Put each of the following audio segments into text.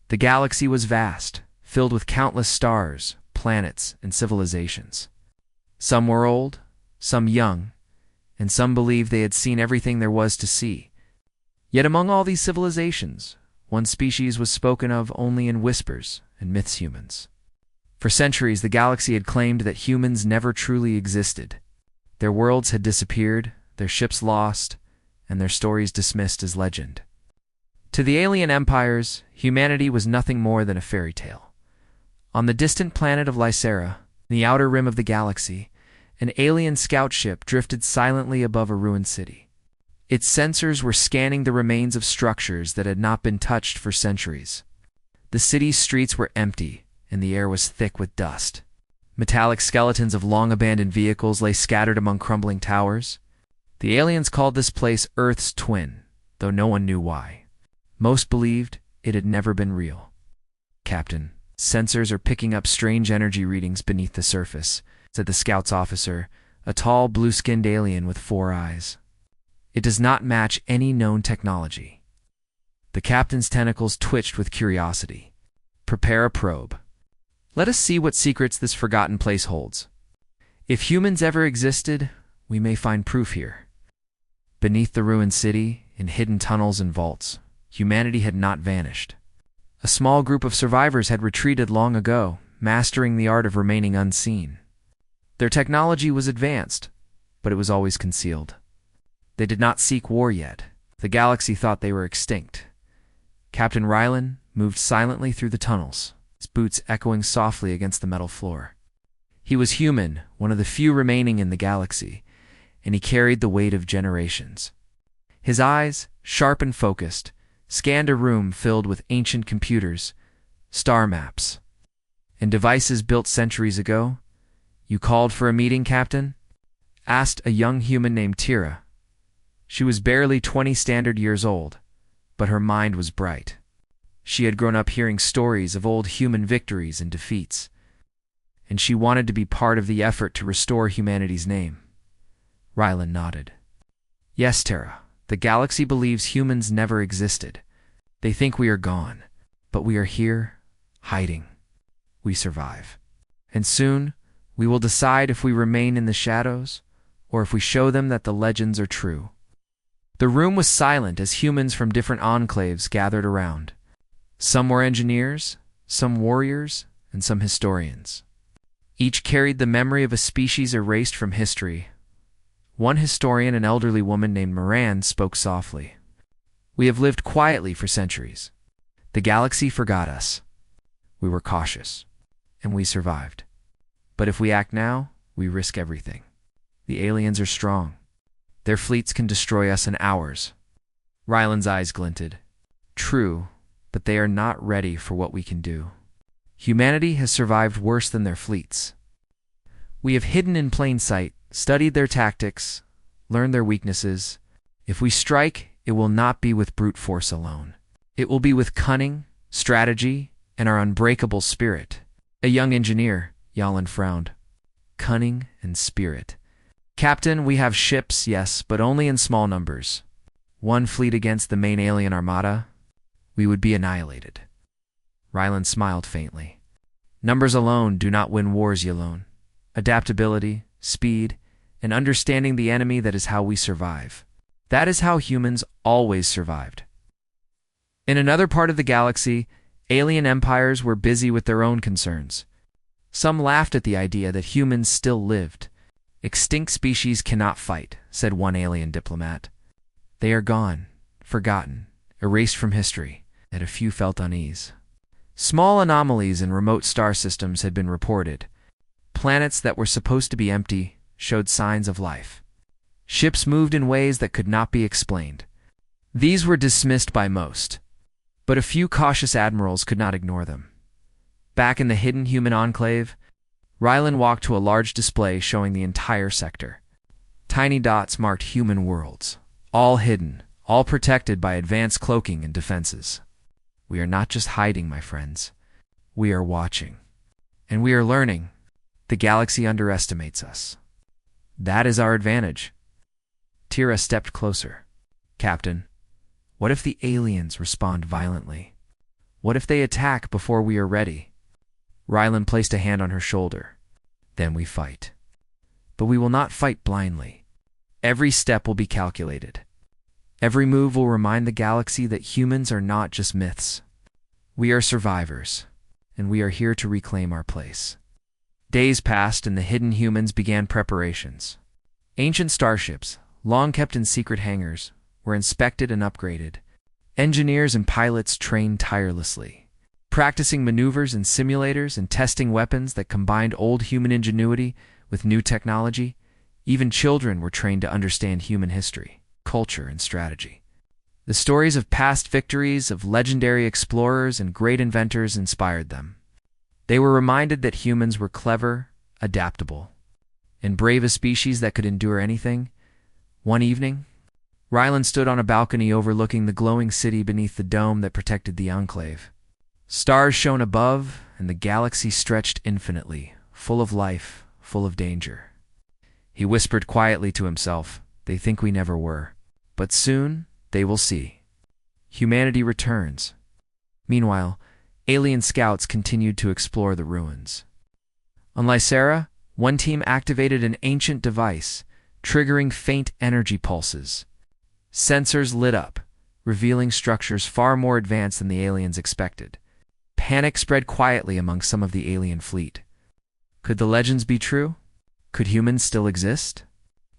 The galaxy was vast, filled with countless stars, planets, and civilizations. Some were old, some young, and some believed they had seen everything there was to see. Yet among all these civilizations, one species was spoken of only in whispers and myths: humans. For centuries, the galaxy had claimed that humans never truly existed. Their worlds had disappeared, their ships lost, and their stories dismissed as legend. To the alien empires, humanity was nothing more than a fairy tale. On the distant planet of Lycera, the outer rim of the galaxy, an alien scout ship drifted silently above a ruined city. Its sensors were scanning the remains of structures that had not been touched for centuries. The city's streets were empty, and the air was thick with dust. Metallic skeletons of long-abandoned vehicles lay scattered among crumbling towers. The aliens called this place Earth's twin, though no one knew why. Most believed it had never been real. "Captain, sensors are picking up strange energy readings beneath the surface," said the scout's officer, a tall, blue-skinned alien with 4 eyes. "It does not match any known technology." The captain's tentacles twitched with curiosity. "Prepare a probe. Let us see what secrets this forgotten place holds. If humans ever existed, we may find proof here." Beneath the ruined city, in hidden tunnels and vaults, humanity had not vanished. A small group of survivors had retreated long ago, mastering the art of remaining unseen. Their technology was advanced, but it was always concealed. They did not seek war yet. The galaxy thought they were extinct. Captain Rylan moved silently through the tunnels, his boots echoing softly against the metal floor. He was human, one of the few remaining in the galaxy, and he carried the weight of generations. His eyes, sharp and focused, scanned a room filled with ancient computers, star maps, and devices built centuries ago. "You called for a meeting, Captain?" asked a young human named Tira. She was barely 20 standard years old, but her mind was bright. She had grown up hearing stories of old human victories and defeats, and she wanted to be part of the effort to restore humanity's name. Rylan nodded. "Yes, Tara. The galaxy believes humans never existed. They think we are gone, but we are here, hiding. We survive. And soon, we will decide if we remain in the shadows, or if we show them that the legends are true." The room was silent as humans from different enclaves gathered around. Some were engineers, some warriors, and some historians. Each carried the memory of a species erased from history. One historian, an elderly woman named Moran, spoke softly. "We have lived quietly for centuries. The galaxy forgot us. We were cautious, and we survived. But if we act now, we risk everything. The aliens are strong. Their fleets can destroy us in hours." Rylan's eyes glinted. "True, but they are not ready for what we can do. Humanity has survived worse than their fleets. We have hidden in plain sight, studied their tactics, learned their weaknesses. If we strike, it will not be with brute force alone. It will be with cunning, strategy, and our unbreakable spirit." A young engineer, Yalan, frowned. "Cunning and spirit. Captain, we have ships, yes, but only in small numbers. One fleet against the main alien armada, we would be annihilated." Rylan smiled faintly. "Numbers alone do not win wars, Yalon. Adaptability, speed, and understanding the enemy, that is how we survive. That is how humans always survived." In another part of the galaxy, alien empires were busy with their own concerns. Some laughed at the idea that humans still lived. "Extinct species cannot fight," said one alien diplomat. "They are gone, forgotten, erased from history," and a few felt unease. Small anomalies in remote star systems had been reported. Planets that were supposed to be empty showed signs of life. Ships moved in ways that could not be explained. These were dismissed by most, but a few cautious admirals could not ignore them. Back in the hidden human enclave, Rylan walked to a large display showing the entire sector. Tiny dots marked human worlds, all hidden, all protected by advanced cloaking and defenses. "We are not just hiding, my friends. We are watching. And we are learning. The galaxy underestimates us. That is our advantage." Tira stepped closer. "Captain, what if the aliens respond violently? What if they attack before we are ready? Rylan placed a hand on her shoulder. Then we fight. But we will not fight blindly. Every step will be calculated. Every move will remind the galaxy that humans are not just myths. We are survivors, and we are here to reclaim our place. Days passed, and the hidden humans began preparations. Ancient starships, long kept in secret hangars, were inspected and upgraded. Engineers and pilots trained tirelessly, practicing maneuvers in simulators and testing weapons that combined old human ingenuity with new technology. Even children were trained to understand human history, culture, and strategy. The stories of past victories of legendary explorers and great inventors inspired them. They were reminded that humans were clever, adaptable, and brave, a species that could endure anything. One evening, Rylan stood on a balcony overlooking the glowing city beneath the dome that protected the Enclave. Stars shone above, and the galaxy stretched infinitely, full of life, full of danger. He whispered quietly to himself, "They think we never were, but soon they will see. Humanity returns." Meanwhile, alien scouts continued to explore the ruins. On Lysera, one team activated an ancient device, triggering faint energy pulses. Sensors lit up, revealing structures far more advanced than the aliens expected. Panic spread quietly among some of the alien fleet. Could the legends be true? Could humans still exist?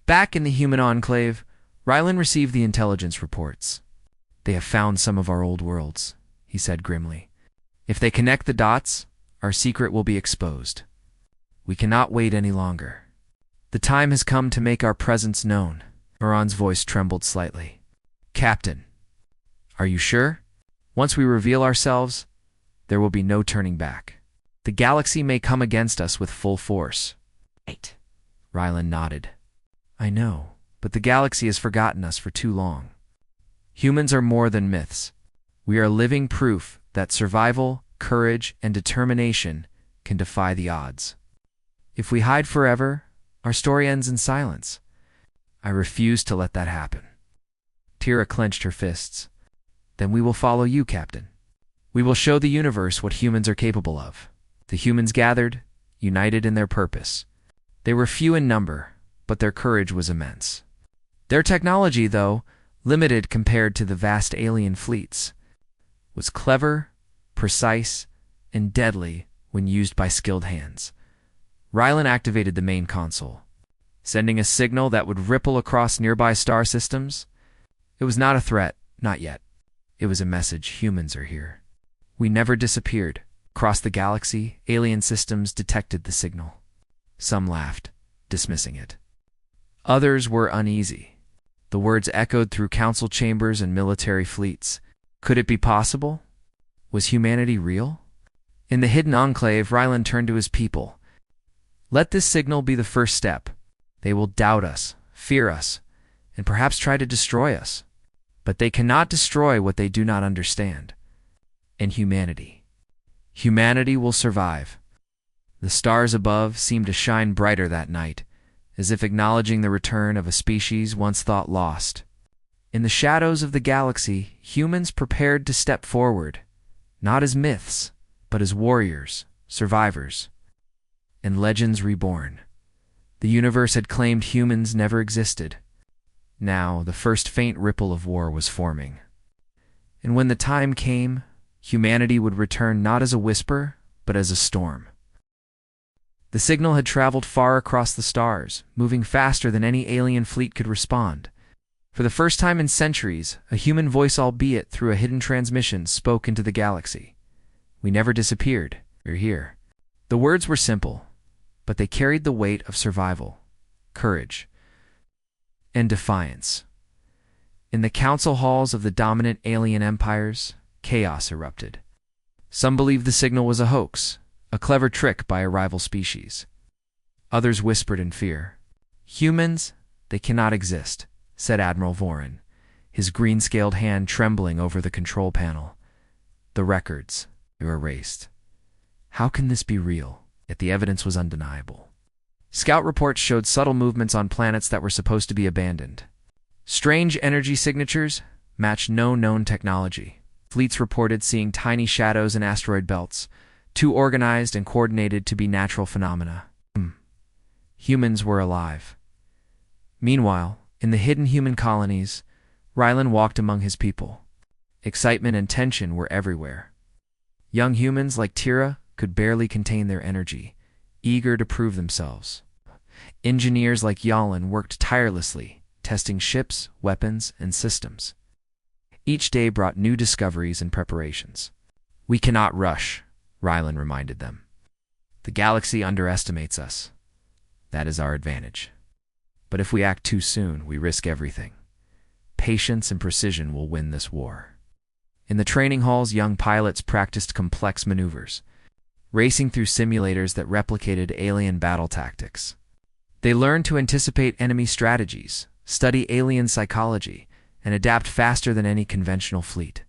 Back in the human enclave, Rylan received the intelligence reports. "They have found some of our old worlds," he said grimly. "If they connect the dots, our secret will be exposed. We cannot wait any longer. The time has come to make our presence known." Moran's voice trembled slightly. "Captain, are you sure? Once we reveal ourselves, there will be no turning back. The galaxy may come against us with full force." "Right," Rylan nodded. "I know, but the galaxy has forgotten us for too long. Humans are more than myths. We are living proof that survival, courage, and determination can defy the odds. If we hide forever, our story ends in silence. I refuse to let that happen." Tira clenched her fists. "Then we will follow you, Captain. We will show the universe what humans are capable of." The humans gathered, united in their purpose. They were few in number, but their courage was immense. Their technology, though limited compared to the vast alien fleets, was clever, precise, and deadly when used by skilled hands. Rylan activated the main console, sending a signal that would ripple across nearby star systems. It was not a threat, not yet. It was a message: humans are here. We never disappeared. Across the galaxy, alien systems detected the signal. Some laughed, dismissing it. Others were uneasy. The words echoed through council chambers and military fleets. Could it be possible? Was humanity real? In the hidden enclave, Rylan turned to his people. "Let this signal be the first step. They will doubt us, fear us, and perhaps try to destroy us. But they cannot destroy what they do not understand. And humanity. Humanity will survive." The stars above seemed to shine brighter that night, as if acknowledging the return of a species once thought lost. In the shadows of the galaxy, humans prepared to step forward, not as myths, but as warriors, survivors, and legends reborn. The universe had claimed humans never existed. Now, the first faint ripple of war was forming. And when the time came, humanity would return not as a whisper, but as a storm. The signal had traveled far across the stars, moving faster than any alien fleet could respond. For the first time in centuries, a human voice, albeit through a hidden transmission, spoke into the galaxy. "We never disappeared. We're here." The words were simple, but they carried the weight of survival, courage, and defiance. In the council halls of the dominant alien empires, chaos erupted. Some believed the signal was a hoax, a clever trick by a rival species. Others whispered in fear. "Humans, they cannot exist," said Admiral Voren, his green-scaled hand trembling over the control panel. "The records, they were erased. How can this be real?" Yet the evidence was undeniable. Scout reports showed subtle movements on planets that were supposed to be abandoned. Strange energy signatures matched no known technology. Fleets reported seeing tiny shadows in asteroid belts, too organized and coordinated to be natural phenomena. Humans were alive. Meanwhile, in the hidden human colonies, Rylan walked among his people. Excitement and tension were everywhere. Young humans like Tira could barely contain their energy, eager to prove themselves. Engineers like Yalin worked tirelessly, testing ships, weapons, and systems. Each day brought new discoveries and preparations. "We cannot rush," Rylan reminded them. "The galaxy underestimates us. That is our advantage. But if we act too soon, we risk everything. Patience and precision will win this war." In the training halls, young pilots practiced complex maneuvers, racing through simulators that replicated alien battle tactics. They learned to anticipate enemy strategies, study alien psychology, and adapt faster than any conventional fleet.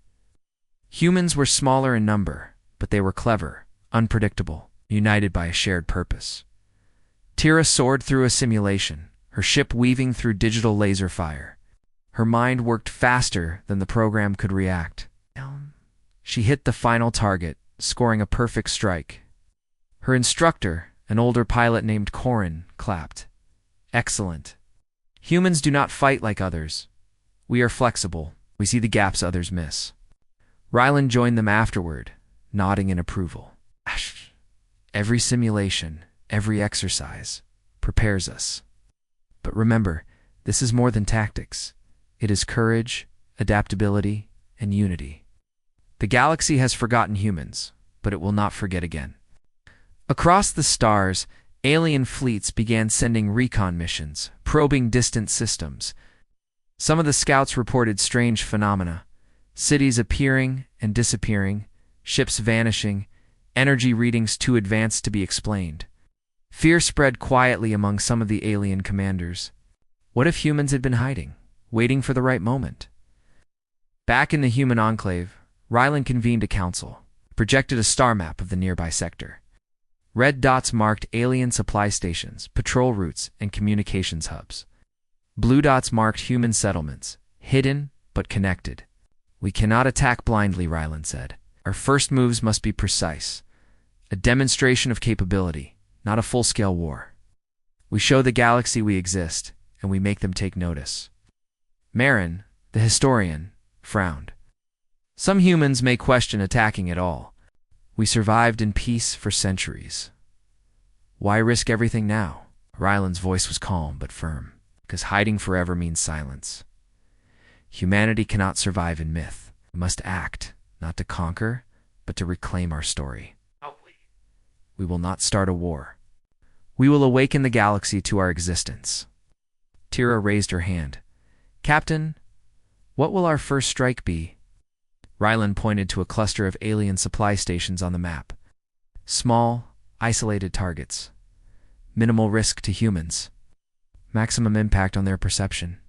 Humans were smaller in number, but they were clever, unpredictable, united by a shared purpose. Tira soared through a simulation, her ship weaving through digital laser fire. Her mind worked faster than the program could react. She hit the final target, scoring a perfect strike. Her instructor, an older pilot named Corin, clapped. "Excellent. Humans do not fight like others. We are flexible. We see the gaps others miss." Rylan joined them afterward, nodding in approval. "Every simulation, every exercise, prepares us. But remember, this is more than tactics. It is courage, adaptability, and unity. The galaxy has forgotten humans, but it will not forget again." Across the stars, alien fleets began sending recon missions, probing distant systems. Some of the scouts reported strange phenomena: cities appearing and disappearing, ships vanishing, energy readings too advanced to be explained. Fear spread quietly among some of the alien commanders. What if humans had been hiding, waiting for the right moment? Back in the human enclave, Rylan convened a council, projected a star map of the nearby sector. Red dots marked alien supply stations, patrol routes, and communications hubs. Blue dots marked human settlements, hidden but connected. "We cannot attack blindly," Rylan said. "Our first moves must be precise. A demonstration of capability, not a full-scale war. We show the galaxy we exist, and we make them take notice." Marin, the historian, frowned. "Some humans may question attacking at all. We survived in peace for centuries. Why risk everything now?" Rylan's voice was calm but firm, because hiding forever means silence. Humanity cannot survive in myth. We must act, not to conquer, but to reclaim our story. We will not start a war. We will awaken the galaxy to our existence. Tira raised her hand. "Captain, what will our first strike be?" Rylan pointed to a cluster of alien supply stations on the map. "Small, isolated targets. Minimal risk to humans. Maximum impact on their perception.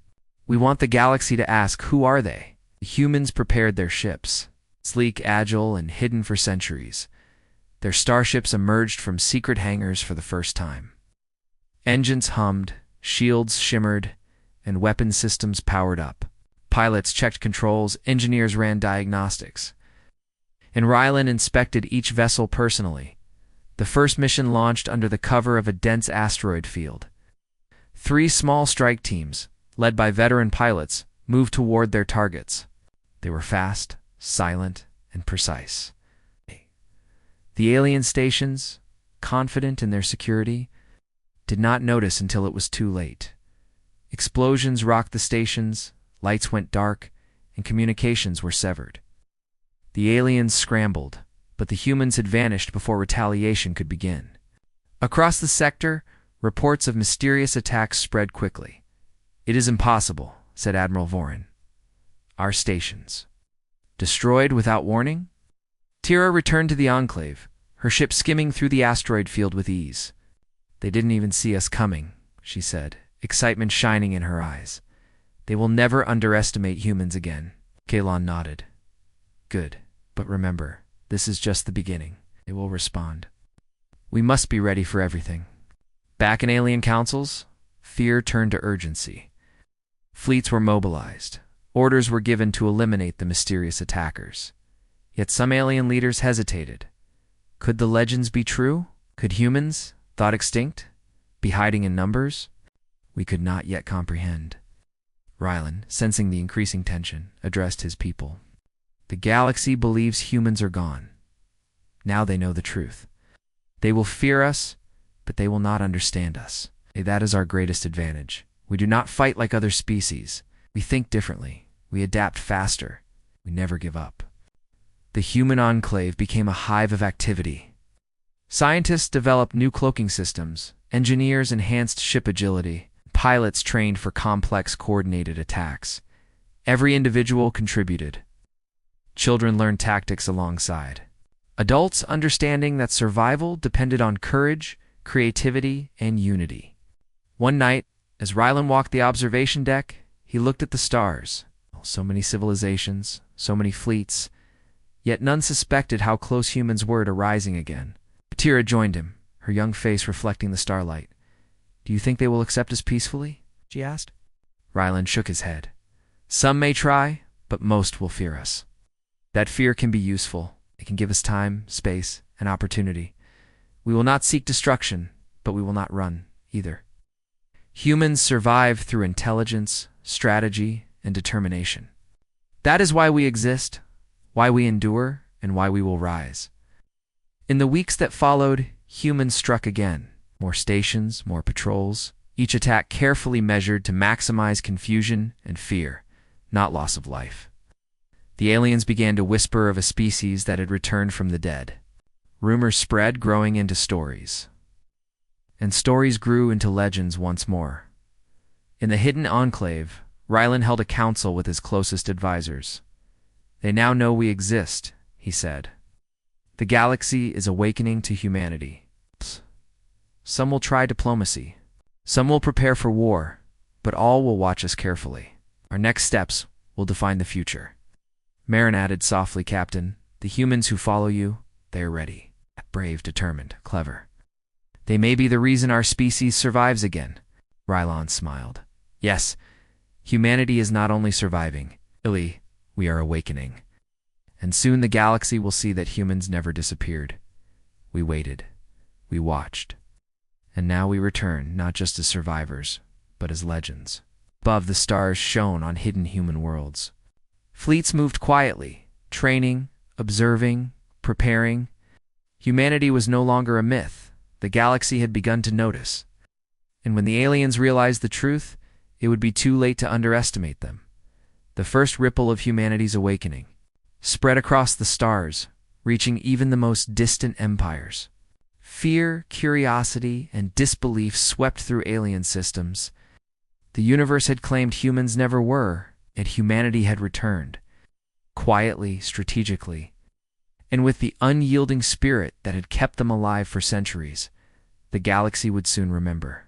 We want the galaxy to ask, who are they?" The humans prepared their ships, sleek, agile, and hidden for centuries. Their starships emerged from secret hangars for the first time. Engines hummed, shields shimmered, and weapon systems powered up. Pilots checked controls, engineers ran diagnostics. And Rylan inspected each vessel personally. The first mission launched under the cover of a dense asteroid field. 3 small strike teams, led by veteran pilots, moved toward their targets. They were fast, silent, and precise. The alien stations, confident in their security, did not notice until it was too late. Explosions rocked the stations, lights went dark, and communications were severed. The aliens scrambled, but the humans had vanished before retaliation could begin. Across the sector, reports of mysterious attacks spread quickly. "It is impossible," said Admiral Vorin. "Our stations. Destroyed without warning?" Tira returned to the Enclave, her ship skimming through the asteroid field with ease. "They didn't even see us coming," she said, excitement shining in her eyes. "They will never underestimate humans again." Kalon nodded. "Good, but remember, this is just the beginning. They will respond. We must be ready for everything." Back in alien councils, fear turned to urgency. Fleets were mobilized. Orders were given to eliminate the mysterious attackers. Yet some alien leaders hesitated. Could the legends be true? Could humans, thought extinct, be hiding in numbers? We could not yet comprehend. Rylan, sensing the increasing tension, addressed his people. The galaxy believes humans are gone. Now they know the truth. They will fear us, but they will not understand us. That is our greatest advantage. We do not fight like other species. We think differently. We adapt faster. We never give up. The human enclave became a hive of activity. Scientists developed new cloaking systems, engineers enhanced ship agility, pilots trained for complex coordinated attacks. Every individual contributed. Children learned tactics alongside. Adults understanding that survival depended on courage, creativity, and unity. One night, as Rylan walked the observation deck, he looked at the stars. So many civilizations, so many fleets, yet none suspected how close humans were to rising again. Tira joined him, her young face reflecting the starlight. "Do you think they will accept us peacefully?" she asked. Rylan shook his head. "Some may try, but most will fear us. That fear can be useful. It can give us time, space, and opportunity. We will not seek destruction, but we will not run either. Humans survive through intelligence, strategy, and determination. That is why we exist, why we endure, and why we will rise." In the weeks that followed, humans struck again. More stations, more patrols, each attack carefully measured to maximize confusion and fear, not loss of life. The aliens began to whisper of a species that had returned from the dead. Rumors spread, growing into stories. And stories grew into legends once more. In the hidden enclave, Rylan held a council with his closest advisors. "They now know we exist," he said. "The galaxy is awakening to humanity. Some will try diplomacy. Some will prepare for war, but all will watch us carefully. Our next steps will define the future." Marin added softly, "Captain, the humans who follow you, they are ready. Brave, determined, clever. They may be the reason our species survives again." Rylan smiled. "Yes, humanity is not only surviving, we are awakening. And soon the galaxy will see that humans never disappeared. We waited. We watched. And now we return, not just as survivors, but as legends." Above, the stars shone on hidden human worlds. Fleets moved quietly, training, observing, preparing. Humanity was no longer a myth. The galaxy had begun to notice. And when the aliens realized the truth, it would be too late to underestimate them. The first ripple of humanity's awakening spread across the stars, reaching even the most distant empires. Fear, curiosity, and disbelief swept through alien systems. The universe had claimed humans never were, and humanity had returned. Quietly, strategically, and with the unyielding spirit that had kept them alive for centuries, the galaxy would soon remember.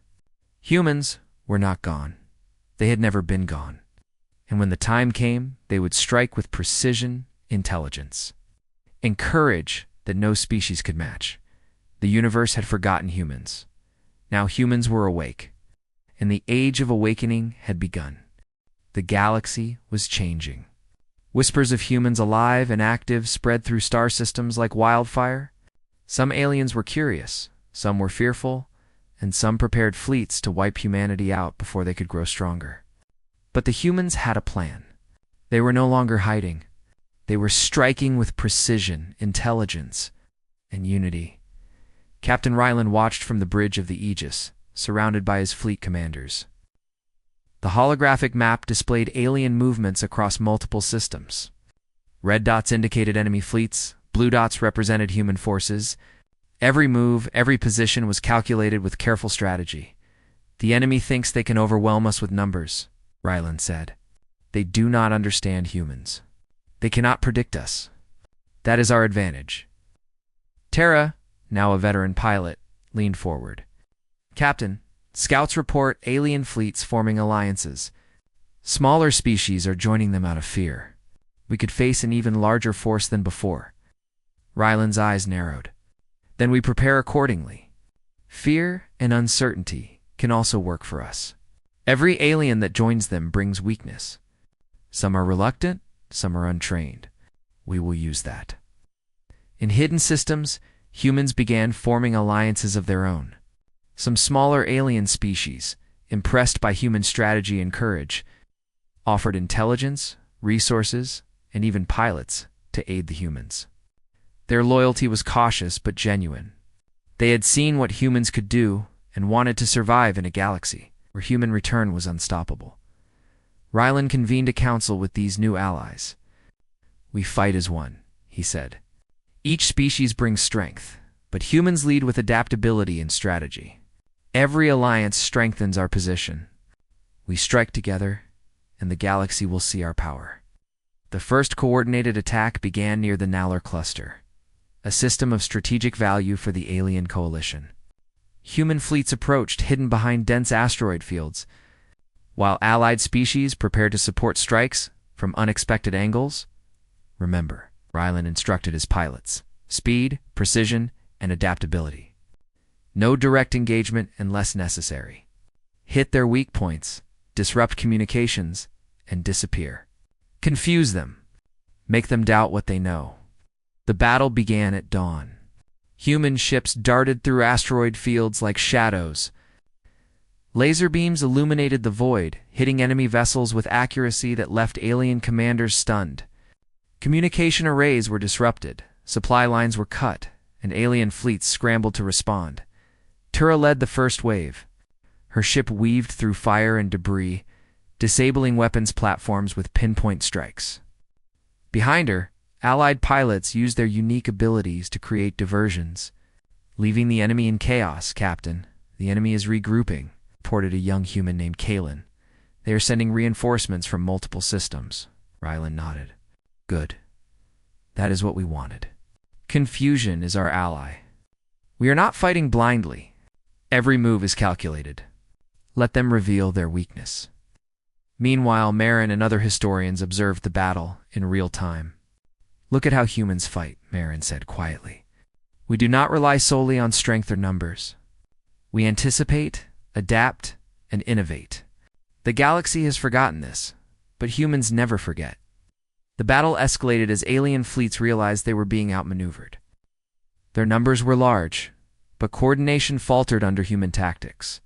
Humans were not gone. They had never been gone. And when the time came, they would strike with precision, intelligence, and courage that no species could match. The universe had forgotten humans. Now humans were awake, and the age of awakening had begun. The galaxy was changing. Whispers of humans alive and active spread through star systems like wildfire. Some aliens were curious, some were fearful, and some prepared fleets to wipe humanity out before they could grow stronger. But the humans had a plan. They were no longer hiding. They were striking with precision, intelligence, and unity. Captain Rylan watched from the bridge of the Aegis, surrounded by his fleet commanders. The holographic map displayed alien movements across multiple systems. Red dots indicated enemy fleets, blue dots represented human forces. Every move, every position was calculated with careful strategy. "The enemy thinks they can overwhelm us with numbers," Rylan said. "They do not understand humans. They cannot predict us. That is our advantage." Tara, now a veteran pilot, leaned forward. "Captain, scouts report alien fleets forming alliances. Smaller species are joining them out of fear. We could face an even larger force than before." Rylan's eyes narrowed. "Then we prepare accordingly. Fear and uncertainty can also work for us. Every alien that joins them brings weakness. Some are reluctant, some are untrained. We will use that." In hidden systems, humans began forming alliances of their own. Some smaller alien species, impressed by human strategy and courage, offered intelligence, resources, and even pilots to aid the humans. Their loyalty was cautious but genuine. They had seen what humans could do and wanted to survive in a galaxy where human return was unstoppable. Rylan convened a council with these new allies. "We fight as one," he said. "Each species brings strength, but humans lead with adaptability and strategy. Every alliance strengthens our position. We strike together, and the galaxy will see our power." The first coordinated attack began near the Nalar cluster, a system of strategic value for the alien coalition. Human fleets approached, hidden behind dense asteroid fields, while allied species prepared to support strikes from unexpected angles. Remember, Rylan instructed his pilots: speed, precision, and adaptability. No direct engagement unless necessary. Hit their weak points, disrupt communications, and disappear. Confuse them. Make them doubt what they know. The battle began at dawn. Human ships darted through asteroid fields like shadows. Laser beams illuminated the void, hitting enemy vessels with accuracy that left alien commanders stunned. Communication arrays were disrupted, supply lines were cut, and alien fleets scrambled to respond. Tura led the first wave. Her ship weaved through fire and debris, disabling weapons platforms with pinpoint strikes. Behind her, Allied pilots used their unique abilities to create diversions. "Leaving the enemy in chaos, Captain. The enemy is regrouping," reported a young human named Kalen. "They are sending reinforcements from multiple systems." Rylan nodded. "Good. That is what we wanted. Confusion is our ally. We are not fighting blindly. Every move is calculated. Let them reveal their weakness." Meanwhile, Marin and other historians observed the battle in real time. "Look at how humans fight," Marin said quietly. "We do not rely solely on strength or numbers. We anticipate, adapt, and innovate. The galaxy has forgotten this, but humans never forget." The battle escalated as alien fleets realized they were being outmaneuvered. Their numbers were large, but coordination faltered under human tactics.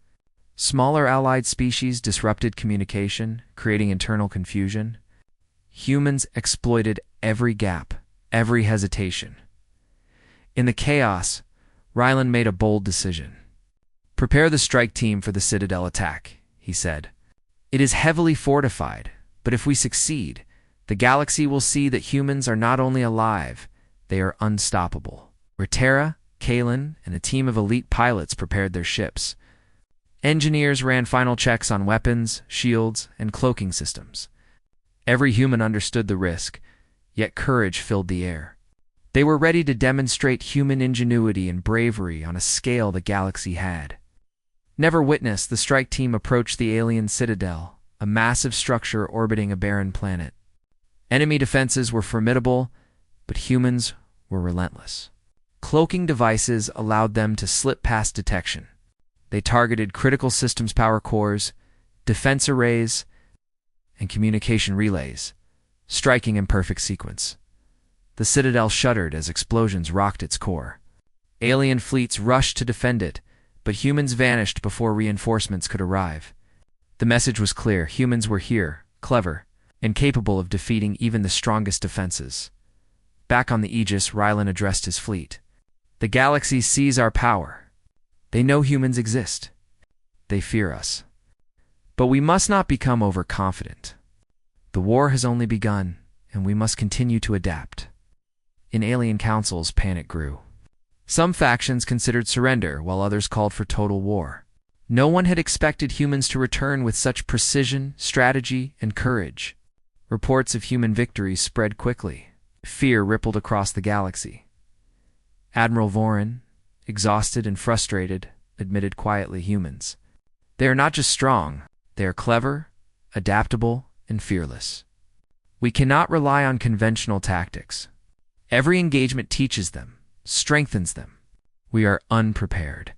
Smaller allied species disrupted communication, creating internal confusion. Humans exploited every gap, every hesitation. In the chaos, Rylan made a bold decision. "Prepare the strike team for the Citadel attack," he said. "It is heavily fortified, but if we succeed, the galaxy will see that humans are not only alive, they are unstoppable." Tara, Kalen, and a team of elite pilots prepared their ships. Engineers ran final checks on weapons, shields, and cloaking systems. Every human understood the risk, yet courage filled the air. They were ready to demonstrate human ingenuity and bravery on a scale the galaxy had never witnessed. The strike team approached the alien Citadel, a massive structure orbiting a barren planet. Enemy defenses were formidable, but humans were relentless. Cloaking devices allowed them to slip past detection. They targeted critical systems power cores, defense arrays, and communication relays, striking in perfect sequence. The Citadel shuddered as explosions rocked its core. Alien fleets rushed to defend it, but humans vanished before reinforcements could arrive. The message was clear: humans were here, clever, and capable of defeating even the strongest defenses. Back on the Aegis, Rylan addressed his fleet. "The galaxy sees our power. They know humans exist. They fear us. But we must not become overconfident. The war has only begun, and we must continue to adapt." In alien councils, panic grew. Some factions considered surrender, while others called for total war. No one had expected humans to return with such precision, strategy, and courage. Reports of human victories spread quickly. Fear rippled across the galaxy. Admiral Vorin, exhausted and frustrated, admitted quietly, "Humans. They are not just strong, they are clever, adaptable, and fearless. We cannot rely on conventional tactics. Every engagement teaches them, strengthens them. We are unprepared."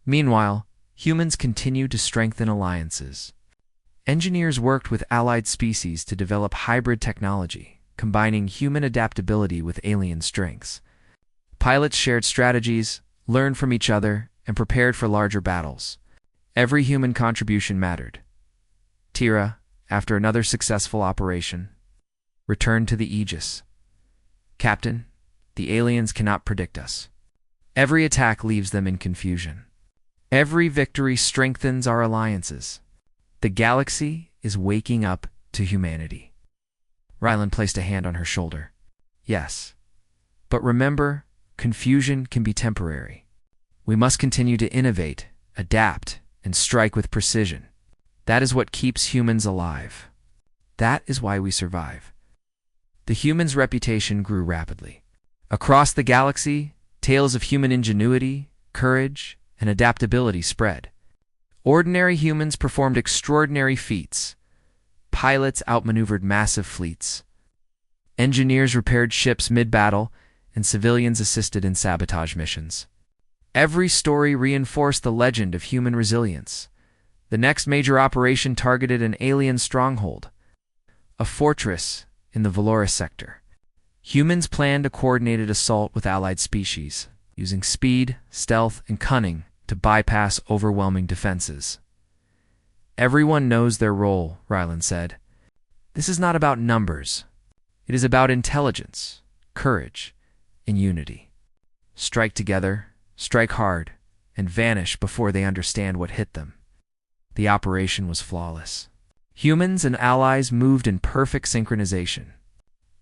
Meanwhile, humans continued to strengthen alliances. Engineers worked with allied species to develop hybrid technology, combining human adaptability with alien strengths. Pilots shared strategies, learned from each other, and prepared for larger battles. Every human contribution mattered. Tira, after another successful operation, returned to the Aegis. "Captain, the aliens cannot predict us. Every attack leaves them in confusion. Every victory strengthens our alliances. The galaxy is waking up to humanity." Rylan placed a hand on her shoulder. "Yes, but remember, confusion can be temporary. We must continue to innovate, adapt, and strike with precision. That is what keeps humans alive. That is why we survive." The humans' reputation grew rapidly. Across the galaxy, tales of human ingenuity, courage, and adaptability spread. Ordinary humans performed extraordinary feats. Pilots outmaneuvered massive fleets. Engineers repaired ships mid-battle, and civilians assisted in sabotage missions. Every story reinforced the legend of human resilience. The next major operation targeted an alien stronghold, a fortress in the Valoris sector. Humans planned a coordinated assault with allied species, using speed, stealth, and cunning to bypass overwhelming defenses. "Everyone knows their role," Rylan said. "This is not about numbers. It is about intelligence, courage, and unity. Strike together, strike hard, and vanish before they understand what hit them." The operation was flawless. Humans and allies moved in perfect synchronization.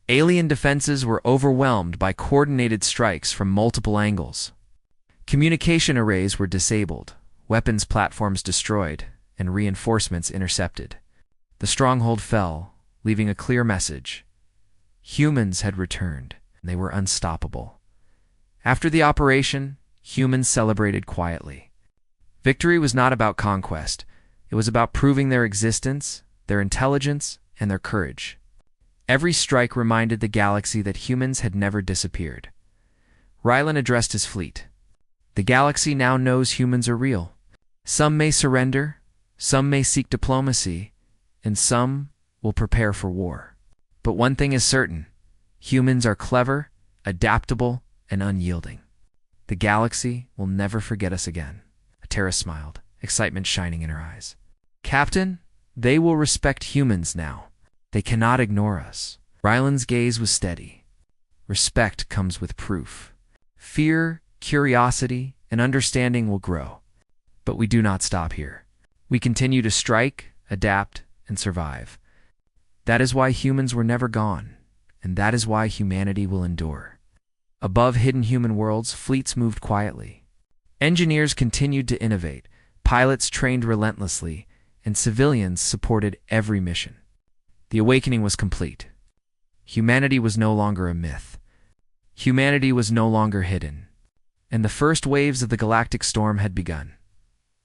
Alien defenses were overwhelmed by coordinated strikes from multiple angles. Communication arrays were disabled, weapons platforms destroyed, and reinforcements intercepted. The stronghold fell, leaving a clear message. Humans had returned, and they were unstoppable. After the operation, humans celebrated quietly. Victory was not about conquest. It was about proving their existence, their intelligence, and their courage. Every strike reminded the galaxy that humans had never disappeared. Rylan addressed his fleet. "The galaxy now knows humans are real. Some may surrender, some may seek diplomacy, and some will prepare for war. But one thing is certain: humans are clever, adaptable, and unyielding. The galaxy will never forget us again." Atera smiled, excitement shining in her eyes. "Captain, they will respect humans now. They cannot ignore us." Rylan's gaze was steady. "Respect comes with proof. Fear, curiosity, and understanding will grow. But we do not stop here. We continue to strike, adapt, and survive. That is why humans were never gone, and that is why humanity will endure." Above hidden human worlds, fleets moved quietly. Engineers continued to innovate, pilots trained relentlessly, and civilians supported every mission. The awakening was complete. Humanity was no longer a myth. Humanity was no longer hidden. And the first waves of the galactic storm had begun.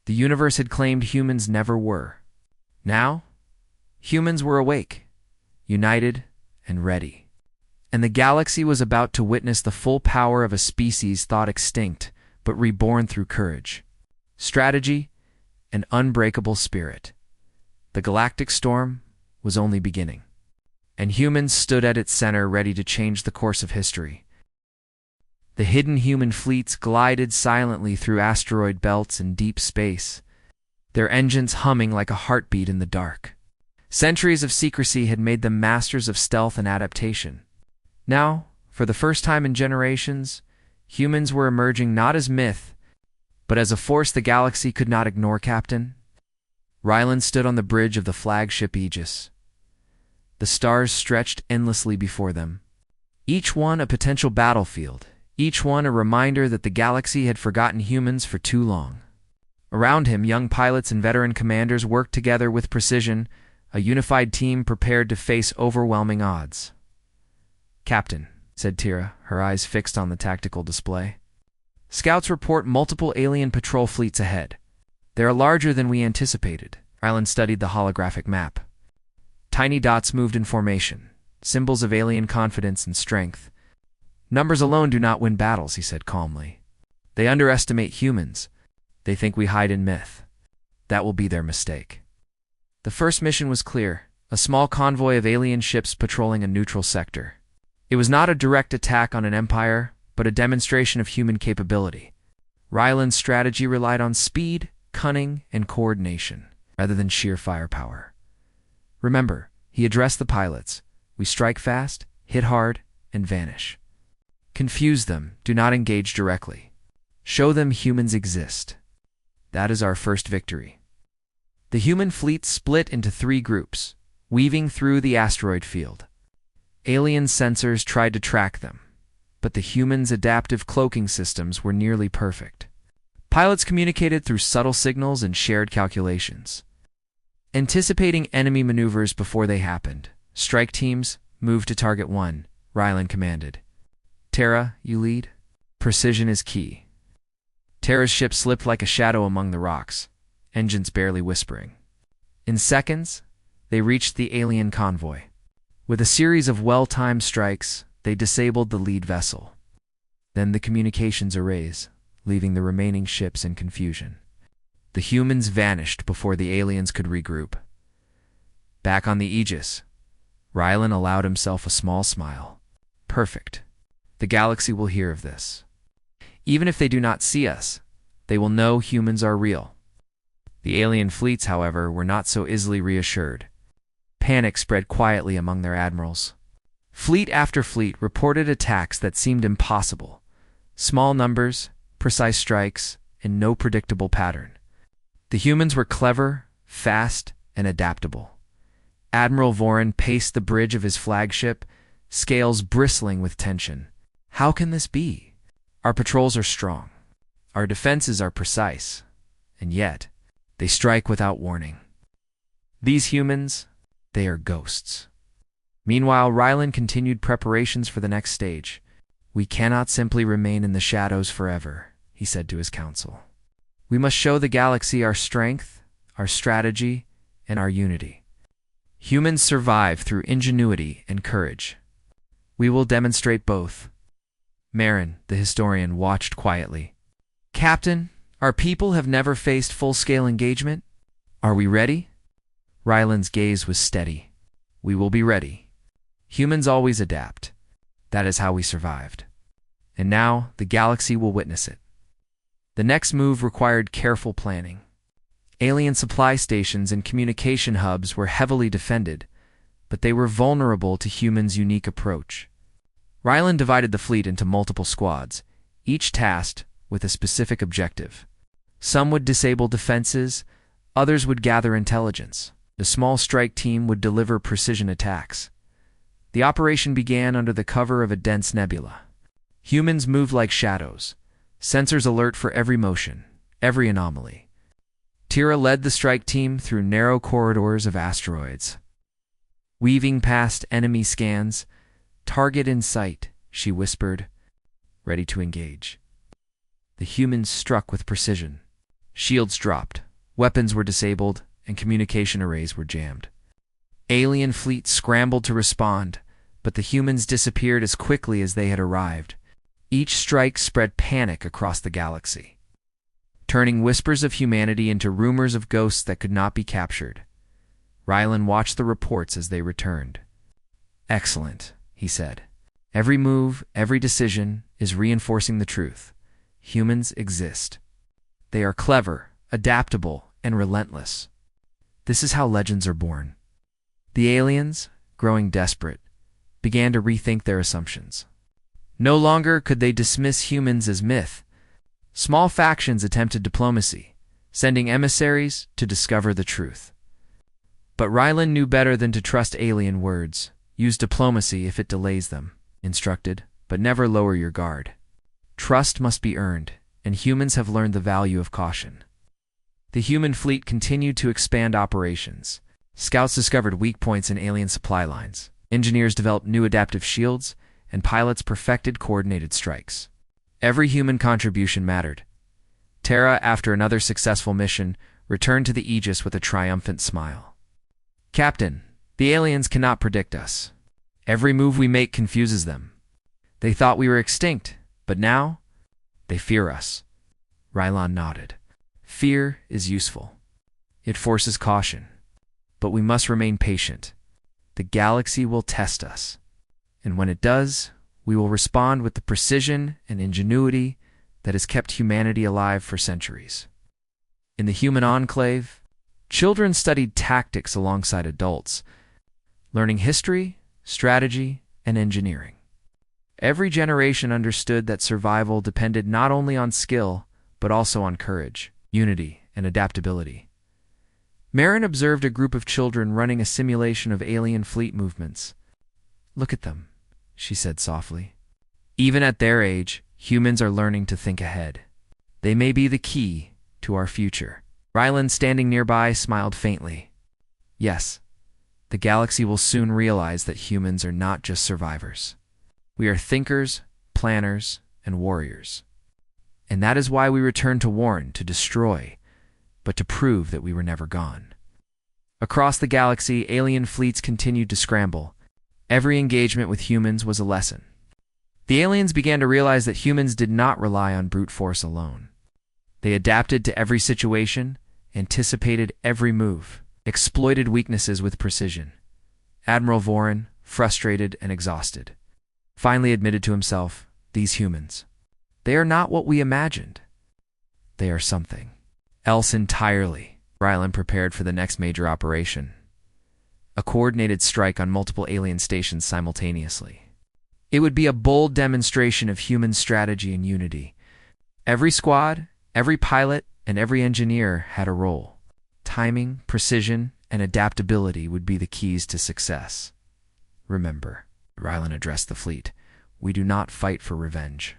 The universe had claimed humans never were. Now, humans were awake, united, and ready. And the galaxy was about to witness the full power of a species thought extinct, but reborn through courage, strategy, and unbreakable spirit. The galactic storm was only beginning, and humans stood at its center ready to change the course of history. The hidden human fleets glided silently through asteroid belts and deep space, their engines humming like a heartbeat in the dark. Centuries of secrecy had made them masters of stealth and adaptation. Now, for the first time in generations, humans were emerging not as myth, but as a force the galaxy could not ignore. "Captain." Rylan stood on the bridge of the flagship Aegis. The stars stretched endlessly before them, each one a potential battlefield, each one a reminder that the galaxy had forgotten humans for too long. Around him, young pilots and veteran commanders worked together with precision, a unified team prepared to face overwhelming odds. "Captain," said Tira, her eyes fixed on the tactical display. "Scouts report multiple alien patrol fleets ahead. They are larger than we anticipated." Rylan studied the holographic map. Tiny dots moved in formation, symbols of alien confidence and strength. "Numbers alone do not win battles," he said calmly. "They underestimate humans. They think we hide in myth. That will be their mistake." The first mission was clear: a small convoy of alien ships patrolling a neutral sector. It was not a direct attack on an empire, but a demonstration of human capability. Ryland's strategy relied on speed, cunning, and coordination, rather than sheer firepower. Remember, he addressed the pilots. We strike fast, hit hard, and vanish. Confuse them, do not engage directly. Show them humans exist. That is our first victory. The human fleet split into 3 groups, weaving through the asteroid field. Alien sensors tried to track them, but the humans' adaptive cloaking systems were nearly perfect. Pilots communicated through subtle signals and shared calculations. Anticipating enemy maneuvers before they happened, strike teams moved to Target 1, Ryland commanded. Terra, you lead? Precision is key. Terra's ship slipped like a shadow among the rocks, engines barely whispering. In seconds, they reached the alien convoy. With a series of well-timed strikes, they disabled the lead vessel. Then the communications arrays, leaving the remaining ships in confusion. The humans vanished before the aliens could regroup. Back on the Aegis, Ryland allowed himself a small smile. Perfect. The galaxy will hear of this. Even if they do not see us, they will know humans are real. The alien fleets, however, were not so easily reassured. Panic spread quietly among their admirals. Fleet after fleet reported attacks that seemed impossible. Small numbers, precise strikes, and no predictable pattern. The humans were clever, fast, and adaptable. Admiral Voren paced the bridge of his flagship, scales bristling with tension. How can this be? Our patrols are strong. Our defenses are precise. And yet, they strike without warning. These humans, they are ghosts. Meanwhile, Ryland continued preparations for the next stage. We cannot simply remain in the shadows forever, he said to his council. We must show the galaxy our strength, our strategy, and our unity. Humans survive through ingenuity and courage. We will demonstrate both. Marin, the historian, watched quietly. Captain, our people have never faced full-scale engagement. Are we ready? Ryland's gaze was steady. We will be ready. Humans always adapt. That is how we survived. And now the galaxy will witness it. The next move required careful planning. Alien supply stations and communication hubs were heavily defended, but they were vulnerable to humans' unique approach. Ryland divided the fleet into multiple squads, each tasked with a specific objective. Some would disable defenses, others would gather intelligence. The small strike team would deliver precision attacks. The operation began under the cover of a dense nebula. Humans moved like shadows, sensors alert for every motion, every anomaly. Tira led the strike team through narrow corridors of asteroids. Weaving past enemy scans, target in sight, she whispered, ready to engage. The humans struck with precision. Shields dropped, weapons were disabled, and communication arrays were jammed. Alien fleets scrambled to respond, but the humans disappeared as quickly as they had arrived. Each strike spread panic across the galaxy, turning whispers of humanity into rumors of ghosts that could not be captured. Ryland watched the reports as they returned. Excellent, he said. Every move, every decision is reinforcing the truth. Humans exist. They are clever, adaptable, and relentless. This is how legends are born. The aliens, growing desperate, began to rethink their assumptions. No longer could they dismiss humans as myth. Small factions attempted diplomacy, sending emissaries to discover the truth. But Ryland knew better than to trust alien words. Use diplomacy if it delays them, instructed, but never lower your guard. Trust must be earned, and humans have learned the value of caution. The human fleet continued to expand operations. Scouts discovered weak points in alien supply lines. Engineers developed new adaptive shields, and pilots perfected coordinated strikes. Every human contribution mattered. Terra, after another successful mission, returned to the Aegis with a triumphant smile. Captain, the aliens cannot predict us. Every move we make confuses them. They thought we were extinct, but now they fear us. Ryland nodded. Fear is useful. It forces caution. But we must remain patient. The galaxy will test us. And when it does, we will respond with the precision and ingenuity that has kept humanity alive for centuries. In the human enclave, children studied tactics alongside adults, learning history, strategy, and engineering. Every generation understood that survival depended not only on skill, but also on courage, unity, and adaptability. Marin observed a group of children running a simulation of alien fleet movements. "Look at them," she said softly. "Even at their age, humans are learning to think ahead. They may be the key to our future." Ryland, standing nearby, smiled faintly. "Yes, the galaxy will soon realize that humans are not just survivors. We are thinkers, planners, and warriors. And that is why we return to Warren, to destroy, but to prove that we were never gone." Across the galaxy, alien fleets continued to scramble. Every engagement with humans was a lesson. The aliens began to realize that humans did not rely on brute force alone. They adapted to every situation, anticipated every move, exploited weaknesses with precision. Admiral Voren, frustrated and exhausted, finally admitted to himself, "These humans, they are not what we imagined. They are something else entirely." Ryland prepared for the next major operation, a coordinated strike on multiple alien stations simultaneously. It would be a bold demonstration of human strategy and unity. Every squad, every pilot, and every engineer had a role. Timing, precision, and adaptability would be the keys to success. "Remember," Ryland addressed the fleet, "we do not fight for revenge.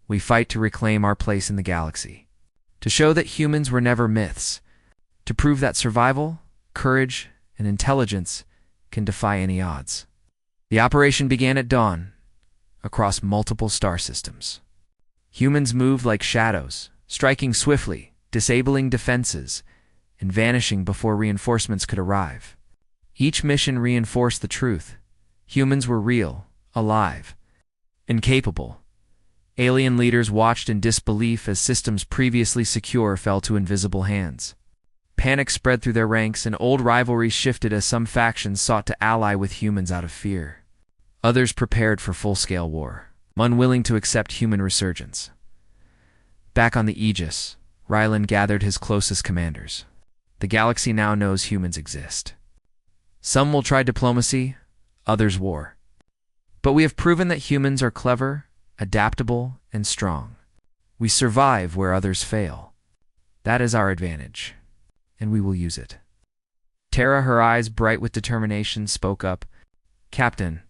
We fight to reclaim our place in the galaxy, to show that humans were never myths, to prove that survival, courage, and intelligence can defy any odds." The operation began at dawn, across multiple star systems. Humans moved like shadows, striking swiftly, disabling defenses, and vanishing before reinforcements could arrive. Each mission reinforced the truth: humans were real, alive, and capable. Alien leaders watched in disbelief as systems previously secure fell to invisible hands. Panic spread through their ranks, and old rivalries shifted as some factions sought to ally with humans out of fear. Others prepared for full-scale war, unwilling to accept human resurgence. Back on the Aegis, Ryland gathered his closest commanders. The galaxy now knows humans exist. Some will try diplomacy, others war. But we have proven that humans are clever, adaptable, and strong. We survive where others fail. That is our advantage, and we will use it. Terra, her eyes bright with determination, spoke up. "Captain,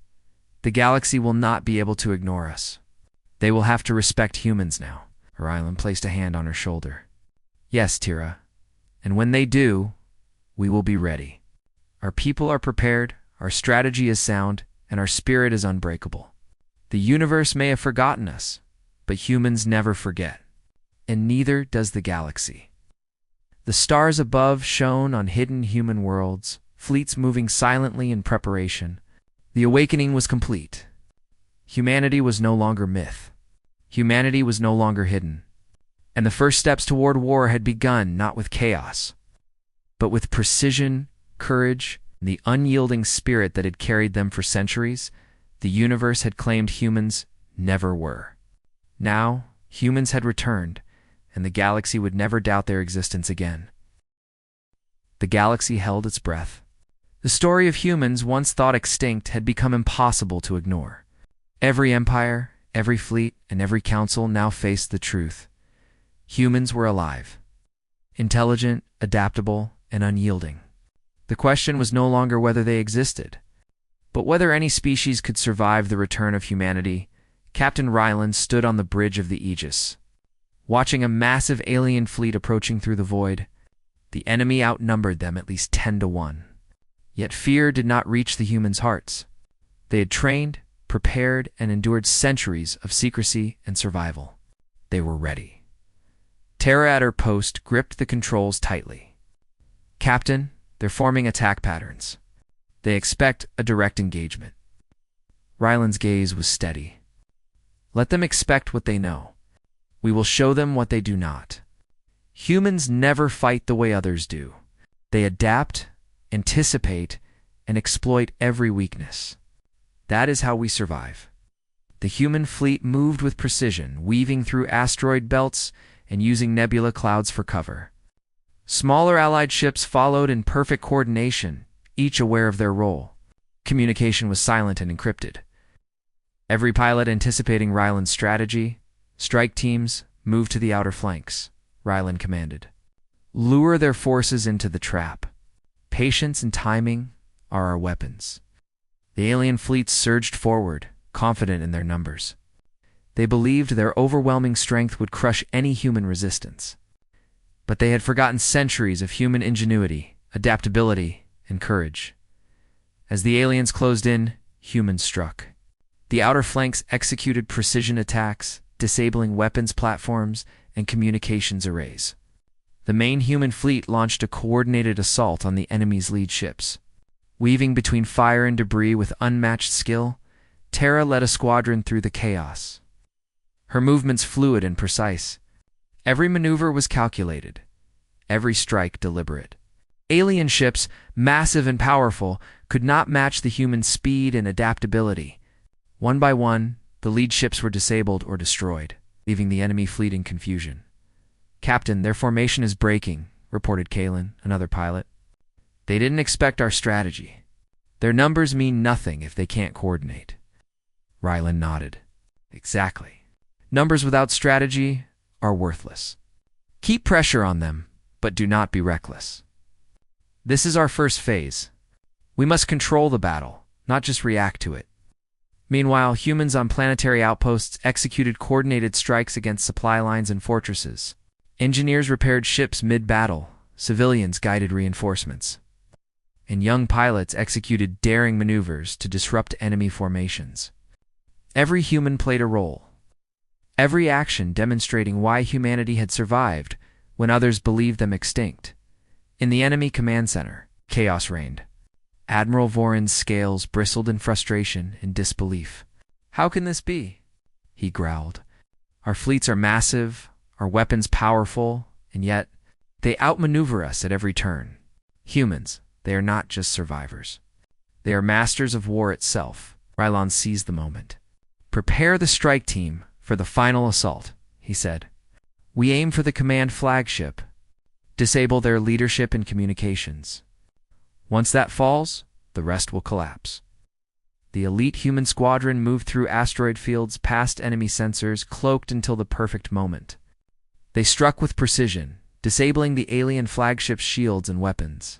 the galaxy will not be able to ignore us. They will have to respect humans now." Ryland placed a hand on her shoulder. "Yes, Terra, and when they do, we will be ready. Our people are prepared, our strategy is sound, and our spirit is unbreakable. The universe may have forgotten us, but humans never forget, and neither does the galaxy." The stars above shone on hidden human worlds, fleets moving silently in preparation. The awakening was complete. Humanity was no longer myth. Humanity was no longer hidden. And the first steps toward war had begun, not with chaos, but with precision, courage, and the unyielding spirit that had carried them for centuries. The universe had claimed humans never were. Now, humans had returned, and the galaxy would never doubt their existence again. The galaxy held its breath. The story of humans, once thought extinct, had become impossible to ignore. Every empire, every fleet, and every council now faced the truth. Humans were alive, intelligent, adaptable, and unyielding. The question was no longer whether they existed, but whether any species could survive the return of humanity. Captain Ryland stood on the bridge of the Aegis, watching a massive alien fleet approaching through the void. The enemy outnumbered them at least 10-1. Yet fear did not reach the humans' hearts. They had trained, prepared, and endured centuries of secrecy and survival. They were ready. Terra at her post gripped the controls tightly. "Captain, they're forming attack patterns. They expect a direct engagement." Ryland's gaze was steady. "Let them expect what they know. We will show them what they do not. Humans never fight the way others do. They adapt, anticipate, and exploit every weakness. That is how we survive." The human fleet moved with precision, weaving through asteroid belts and using nebula clouds for cover. Smaller Allied ships followed in perfect coordination, each aware of their role. Communication was silent and encrypted. Every pilot anticipating Ryland's strategy, strike teams moved to the outer flanks, Ryland commanded. Lure their forces into the trap. Patience and timing are our weapons. The alien fleets surged forward, confident in their numbers. They believed their overwhelming strength would crush any human resistance. But they had forgotten centuries of human ingenuity, adaptability, and courage. As the aliens closed in, humans struck. The outer flanks executed precision attacks, disabling weapons platforms and communications arrays. The main human fleet launched a coordinated assault on the enemy's lead ships. Weaving between fire and debris with unmatched skill, Terra led a squadron through the chaos. Her movements fluid and precise. Every maneuver was calculated, every strike deliberate. Alien ships, massive and powerful, could not match the human speed and adaptability. One by one, the lead ships were disabled or destroyed, leaving the enemy fleet in confusion. "Captain, their formation is breaking," reported Kalen, another pilot. "They didn't expect our strategy. Their numbers mean nothing if they can't coordinate." Ryland nodded. "Exactly. Numbers without strategy are worthless. Keep pressure on them, but do not be reckless. This is our first phase. We must control the battle, not just react to it." Meanwhile, humans on planetary outposts executed coordinated strikes against supply lines and fortresses. Engineers repaired ships mid-battle, civilians guided reinforcements. And young pilots executed daring maneuvers to disrupt enemy formations. Every human played a role. Every action demonstrating why humanity had survived when others believed them extinct. In the enemy command center, chaos reigned. Admiral Voron's scales bristled in frustration and disbelief. "How can this be?" he growled. "Our fleets are massive, our weapons powerful, and yet they outmaneuver us at every turn. Humans, they are not just survivors. They are masters of war itself." Ryland seized the moment. "Prepare the strike team for the final assault," he said. "We aim for the command flagship. Disable their leadership and communications. Once that falls, the rest will collapse." The elite human squadron moved through asteroid fields past enemy sensors, cloaked until the perfect moment. They struck with precision, disabling the alien flagship's shields and weapons.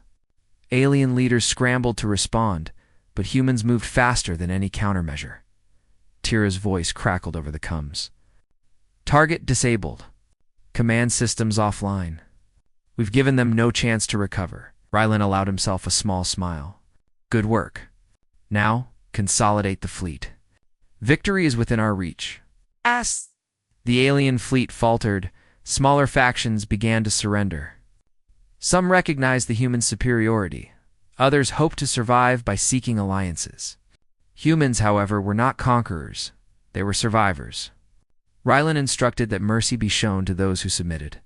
Alien leaders scrambled to respond, but humans moved faster than any countermeasure. Tira's voice crackled over the comms. "Target disabled. Command systems offline. We've given them no chance to recover." Ryland allowed himself a small smile. "Good work. Now, consolidate the fleet. Victory is within our reach." As the alien fleet faltered, smaller factions began to surrender. Some recognized the human superiority. Others hoped to survive by seeking alliances. Humans, however, were not conquerors. They were survivors. Ryland instructed that mercy be shown to those who submitted,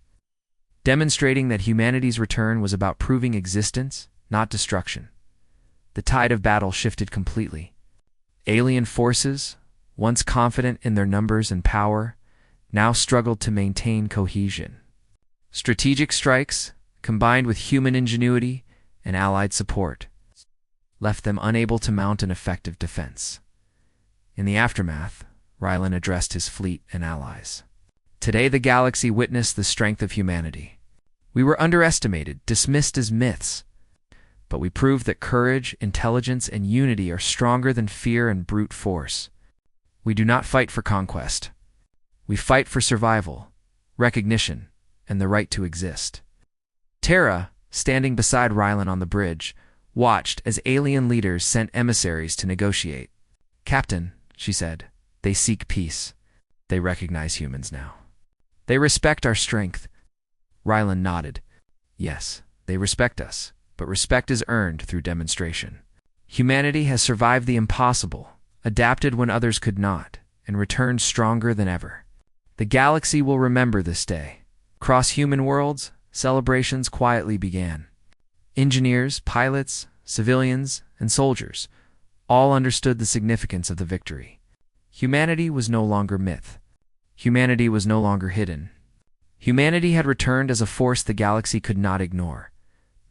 demonstrating that humanity's return was about proving existence, not destruction. The tide of battle shifted completely. Alien forces, once confident in their numbers and power, now struggled to maintain cohesion. Strategic strikes, combined with human ingenuity and allied support, left them unable to mount an effective defense. In the aftermath, Ryland addressed his fleet and allies. "Today the galaxy witnessed the strength of humanity. We were underestimated, dismissed as myths. But we proved that courage, intelligence, and unity are stronger than fear and brute force. We do not fight for conquest. We fight for survival, recognition, and the right to exist." Terra, standing beside Ryland on the bridge, watched as alien leaders sent emissaries to negotiate. "Captain," she said, "they seek peace. They recognize humans now. They respect our strength." Ryland nodded. "Yes, they respect us, but respect is earned through demonstration. Humanity has survived the impossible, adapted when others could not, and returned stronger than ever. The galaxy will remember this day." Across human worlds, celebrations quietly began. Engineers, pilots, civilians, and soldiers all understood the significance of the victory. Humanity was no longer myth. Humanity was no longer hidden. Humanity had returned as a force the galaxy could not ignore.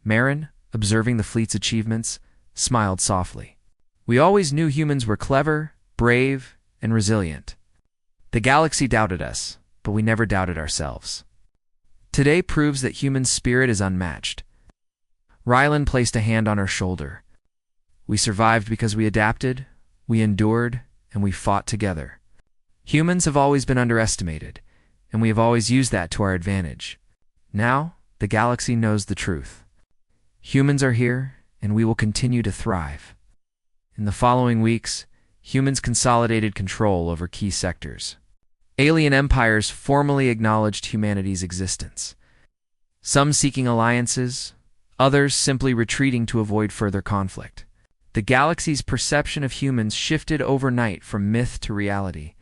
Marin, observing the fleet's achievements, smiled softly. We always knew humans were clever, brave, and resilient. The galaxy doubted us, but we never doubted ourselves. Today proves that human spirit is unmatched. Rylan placed a hand on her shoulder. We survived because we adapted, we endured, and we fought together. Humans have always been underestimated, and we have always used that to our advantage. Now, the galaxy knows the truth. Humans are here, and we will continue to thrive. In the following weeks, humans consolidated control over key sectors. Alien empires formally acknowledged humanity's existence. Some seeking alliances, others simply retreating to avoid further conflict. The galaxy's perception of humans shifted overnight from myth to reality.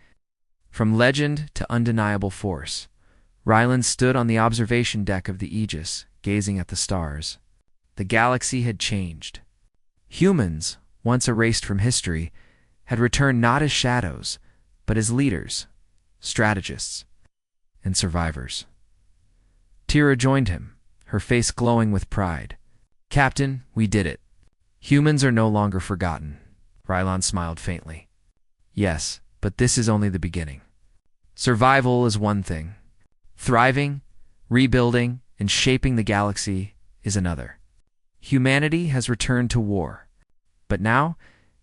From legend to undeniable force. Rylan stood on the observation deck of the Aegis, gazing at the stars. The galaxy had changed. Humans, once erased from history, had returned not as shadows, but as leaders, strategists, and survivors. Tira joined him, her face glowing with pride. "Captain, we did it. Humans are no longer forgotten." Rylan smiled faintly. "Yes, but this is only the beginning. Survival is one thing. Thriving, rebuilding, and shaping the galaxy is another. Humanity has returned to war, but now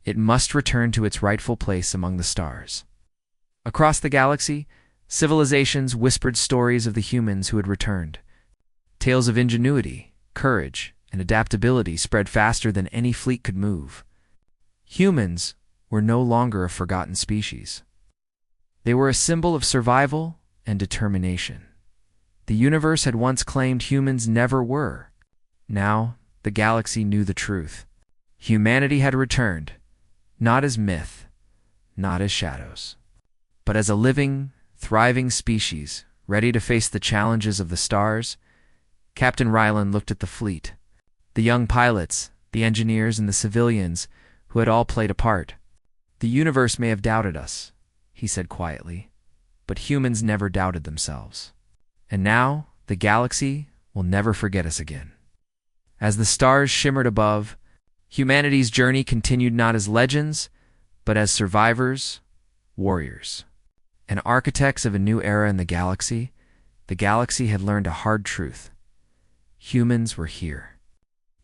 it must return to its rightful place among the stars." Across the galaxy, civilizations whispered stories of the humans who had returned. Tales of ingenuity, courage, and adaptability spread faster than any fleet could move. Humans were no longer a forgotten species. They were a symbol of survival and determination. The universe had once claimed humans never were. Now, the galaxy knew the truth. Humanity had returned, not as myth, not as shadows, but as a living, thriving species, ready to face the challenges of the stars. Captain Rylan looked at the fleet. The young pilots, the engineers, and the civilians who had all played a part. "The universe may have doubted us," he said quietly, "but humans never doubted themselves. And now, the galaxy will never forget us again." As the stars shimmered above, humanity's journey continued not as legends, but as survivors, warriors, and architects of a new era in the galaxy. The galaxy had learned a hard truth. Humans were here.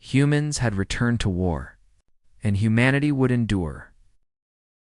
Humans had returned to war, and humanity would endure.